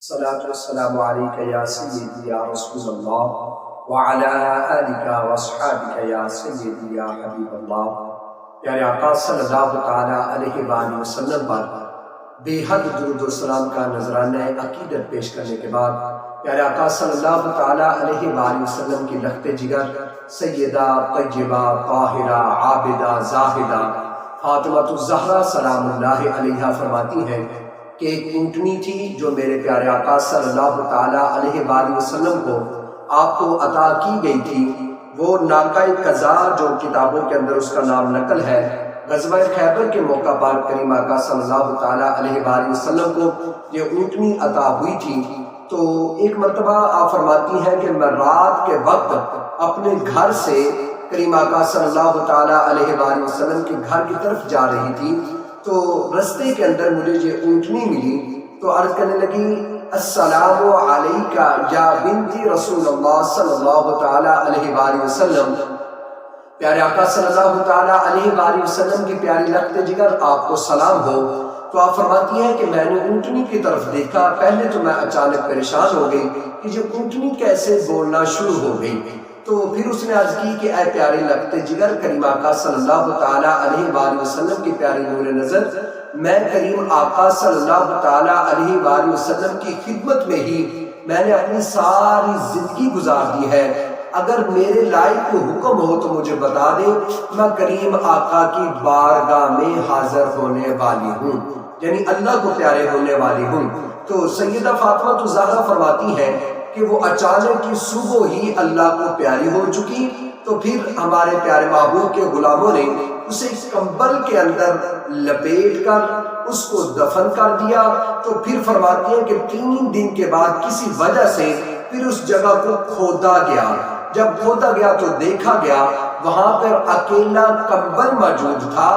الصلاة والسلام عليك يا سيدي يا رسول الله وعلى آلك واصحابك يا سيدي يا حبیب اللہ۔ پیارے آقا صلی اللہ تعالیٰ علیہ وآلہ وسلم پر بے حد درود و سلام کا نذرانہ عقیدت پیش کرنے کے بعد پیارے آقا صلی اللہ تعالیٰ علیہ وآلہ وسلم کی لخت جگر سیدہ طیبہ طاہرہ عابدہ زاہدہ فاطمہ الزہرا سلام اللہ علیہا فرماتی ہیں کہ ایک اونٹنی تھی جو میرے پیارے آقا صلی اللہ تعالیٰ علیہ وآلہ وسلم کو آپ کو عطا کی گئی تھی۔ وہ ناقہ قزا جو کتابوں کے اندر اس کا نام نقل ہے، غزوہ خیبر کے موقع پر کریم آقا صلی اللہ تعالیٰ علیہ وآلہ وسلم کو یہ اونٹنی عطا ہوئی تھی۔ تو ایک مرتبہ آپ فرماتی ہیں کہ میں رات کے وقت اپنے گھر سے کریم آقا صلی اللہ تعالیٰ علیہ وآلہ وسلم کے گھر کی طرف جا رہی تھی، تو رستے کے اندر مجھے یہ اونٹنی ملی تو عرض کرنے لگی السلام علیکہ یا بنتی رسول اللہ صلی اللہ تعالیٰ علیہ وآلہ وسلم۔ پیارے آقا صلی اللہ تعالیٰ علیہ وآلہ وسلم کی پیاری لخت جگر آپ کو سلام ہو۔ تو آپ فرماتی ہیں کہ میں نے اونٹنی کی طرف دیکھا، پہلے تو میں اچانک پریشان ہو گئی کہ یہ اونٹنی کیسے بولنا شروع ہو گئی۔ تو پھر اس نے عرض کی کہ اے پیارے لخت جگر کریم آقا صلی اللہ تعالیٰ علیہ وآلہ وسلم کی پیاری نور نظر، میں کریم آقا صلی اللہ تعالیٰ علیہ وآلہ وسلم کی خدمت میں ہی میں نے اپنی ساری زندگی گزار دی ہے، اگر میرے لائق کو حکم ہو تو مجھے بتا دے، میں کریم آقا کی بارگاہ میں حاضر ہونے والی ہوں، یعنی اللہ کو پیارے ہونے والی ہوں۔ تو سیدہ فاطمہ الزہرا فرماتی ہے کہ وہ اچانک کی صبح ہی اللہ کو پیاری ہو چکی، تو پھر ہمارے پیارے محبوب کے غلاموں نے اسے کمبل کے اندر لپیٹ کر اس کو دفن کر دیا۔ تو پھر فرماتے ہیں کہ 3 دن کے بعد کسی وجہ سے پھر اس جگہ کو کھودا گیا، جب کھودا گیا تو دیکھا گیا وہاں پر اکیلا کمبل موجود تھا،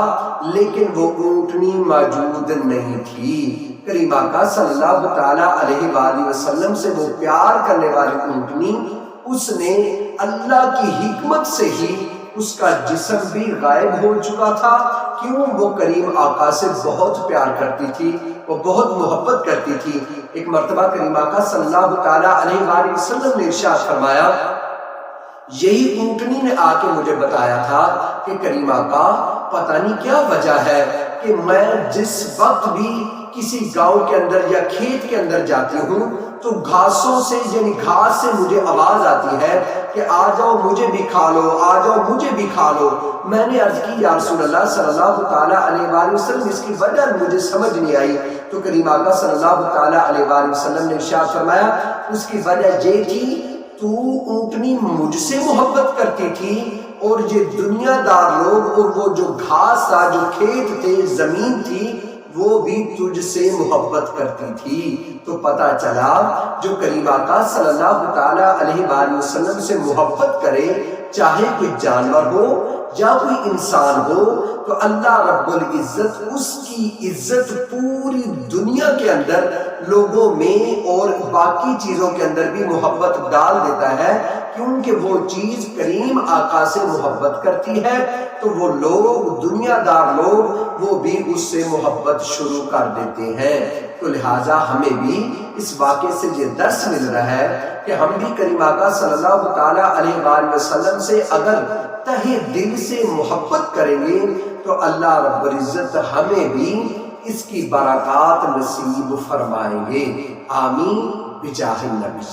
لیکن وہ اونٹنی موجود نہیں تھی۔ کریم آقا صلی اللہ تعالیٰ علیہ وآلہ وسلم سے وہ پیار کرنے والی اونٹنی، اس نے اللہ کی حکمت سے ہی اس کا جسم بھی غائب ہو چکا تھا۔ کیوں؟ وہ کریم آقا سے بہت پیار کرتی تھی، وہ بہت محبت کرتی تھی۔ ایک مرتبہ کریم آقا صلی اللہ تعالیٰ علیہ وآلہ وسلم نے ارشاد فرمایا، یہی اونٹنی نے آ کے مجھے بتایا تھا کہ کریم آقا پتہ نہیں کیا وجہ ہے کہ میں جس وقت بھی کسی گاؤں کے اندر یا کھیت کے اندر جاتی ہوں تو گھاسوں سے یعنی گھاس سے مجھے آواز آتی ہے کہ آ جاؤ مجھے بھی کھا لو، آ جاؤ مجھے بھی کھا لو۔ میں نے عرض کی یا رسول اللہ صلی اللہ تعالیٰ علیہ وآلہ وسلم اس کی وجہ مجھے سمجھ نہیں آئی۔ تو کریم آقا صلی اللہ تعالیٰ علیہ وآلہ وسلم نے ارشاد فرمایا اس کی وجہ یہ تھی تو اونٹنی مجھ سے محبت کرتی تھی، اور یہ دنیا دار لوگ اور وہ جو گھاس تھا، جو کھیت تھے، زمین تھی، وہ بھی تجھ سے محبت کرتی تھی۔ تو پتہ چلا جو کریم آقا صلی اللہ تعالیٰ علیہ وآلہ وسلم سے محبت کرے، چاہے کوئی جانور ہو یا کوئی انسان ہو، تو اللہ رب العزت اس کی عزت پوری دنیا کے اندر لوگوں میں اور باقی چیزوں کے اندر بھی محبت ڈال دیتا ہے، کیونکہ وہ چیز کریم آقا سے محبت کرتی ہے تو وہ لوگ دنیا دار لوگ وہ بھی اس سے محبت شروع کر دیتے ہیں۔ تو لہٰذا ہمیں بھی اس واقعے سے یہ درس مل رہا ہے کہ ہم بھی کریم آقا صلی اللہ تعالیٰ علیہ وآلہ وسلم سے اگر تہہ دل سے محبت کریں گے تو اللہ رب العزت ہمیں بھی اس کی برکات نصیب فرمائیں گے۔ آمین بجاہ النبی۔